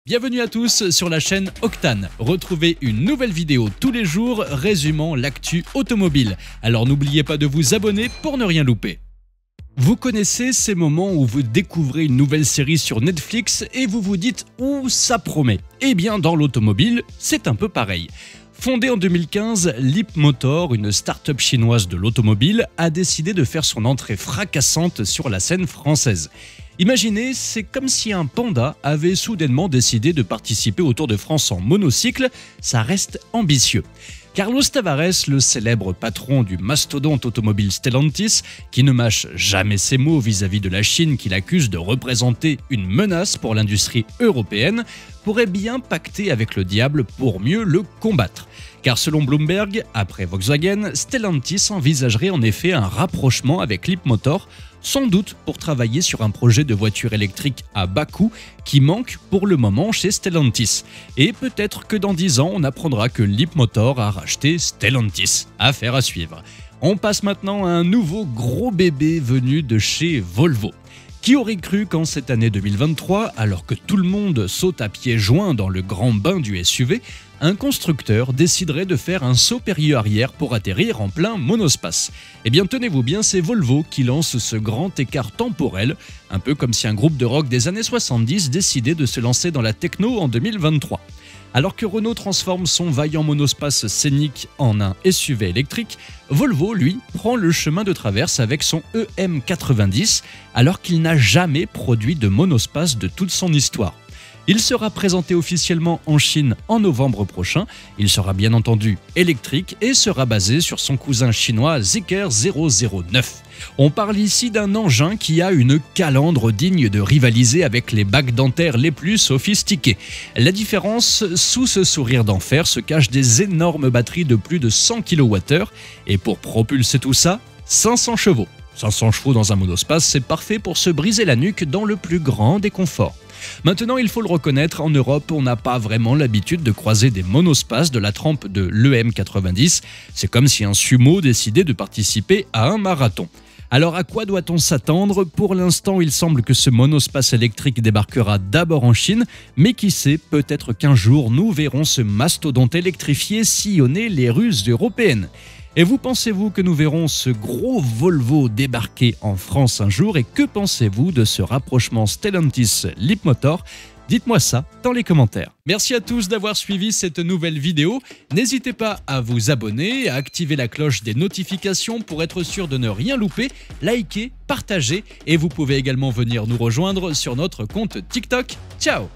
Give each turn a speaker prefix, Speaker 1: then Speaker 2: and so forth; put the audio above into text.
Speaker 1: Bienvenue à tous sur la chaîne Octane. Retrouvez une nouvelle vidéo tous les jours résumant l'actu automobile. Alors n'oubliez pas de vous abonner pour ne rien louper. Vous connaissez ces moments où vous découvrez une nouvelle série sur Netflix et vous vous dites « Ouh, ça promet ». Eh bien, dans l'automobile, c'est un peu pareil. Fondée en 2015, Leapmotor, une start-up chinoise de l'automobile, a décidé de faire son entrée fracassante sur la scène française. Imaginez, c'est comme si un panda avait soudainement décidé de participer au Tour de France en monocycle, ça reste ambitieux. Carlos Tavares, le célèbre patron du mastodonte automobile Stellantis, qui ne mâche jamais ses mots vis-à-vis de la Chine qu'il accuse de représenter une menace pour l'industrie européenne, pourrait bien pacter avec le diable pour mieux le combattre. Car selon Bloomberg, après Volkswagen, Stellantis envisagerait en effet un rapprochement avec Leapmotor, sans doute pour travailler sur un projet de voiture électrique à bas coût qui manque pour le moment chez Stellantis. Et peut-être que dans 10 ans, on apprendra que Leapmotor a racheté Stellantis. Affaire à suivre. On passe maintenant à un nouveau gros bébé venu de chez Volvo. Qui aurait cru qu'en cette année 2023, alors que tout le monde saute à pieds joints dans le grand bain du SUV, un constructeur déciderait de faire un saut périlleux arrière pour atterrir en plein monospace. Eh bien tenez-vous bien, c'est Volvo qui lance ce grand écart temporel, un peu comme si un groupe de rock des années 70 décidait de se lancer dans la techno en 2023. Alors que Renault transforme son vaillant monospace scénique en un SUV électrique, Volvo, lui, prend le chemin de traverse avec son EM90, alors qu'il n'a jamais produit de monospace de toute son histoire. Il sera présenté officiellement en Chine en novembre prochain. Il sera bien entendu électrique et sera basé sur son cousin chinois Zeekr 009. On parle ici d'un engin qui a une calandre digne de rivaliser avec les bacs dentaires les plus sophistiqués. La différence, sous ce sourire d'enfer se cachent des énormes batteries de plus de 100 kWh et pour propulser tout ça, 500 chevaux. 500 chevaux dans un monospace, c'est parfait pour se briser la nuque dans le plus grand des conforts. Maintenant, il faut le reconnaître, en Europe, on n'a pas vraiment l'habitude de croiser des monospaces de la trempe de l'EM90. C'est comme si un sumo décidait de participer à un marathon. Alors à quoi doit-on s'attendre? Pour l'instant, il semble que ce monospace électrique débarquera d'abord en Chine, mais qui sait, peut-être qu'un jour nous verrons ce mastodonte électrifié sillonner les rues européennes. Et vous pensez-vous que nous verrons ce gros Volvo débarquer en France un jour? Et que pensez-vous de ce rapprochement Stellantis-Leapmotor? Dites-moi ça dans les commentaires. Merci à tous d'avoir suivi cette nouvelle vidéo. N'hésitez pas à vous abonner, à activer la cloche des notifications pour être sûr de ne rien louper, liker, partager et vous pouvez également venir nous rejoindre sur notre compte TikTok. Ciao!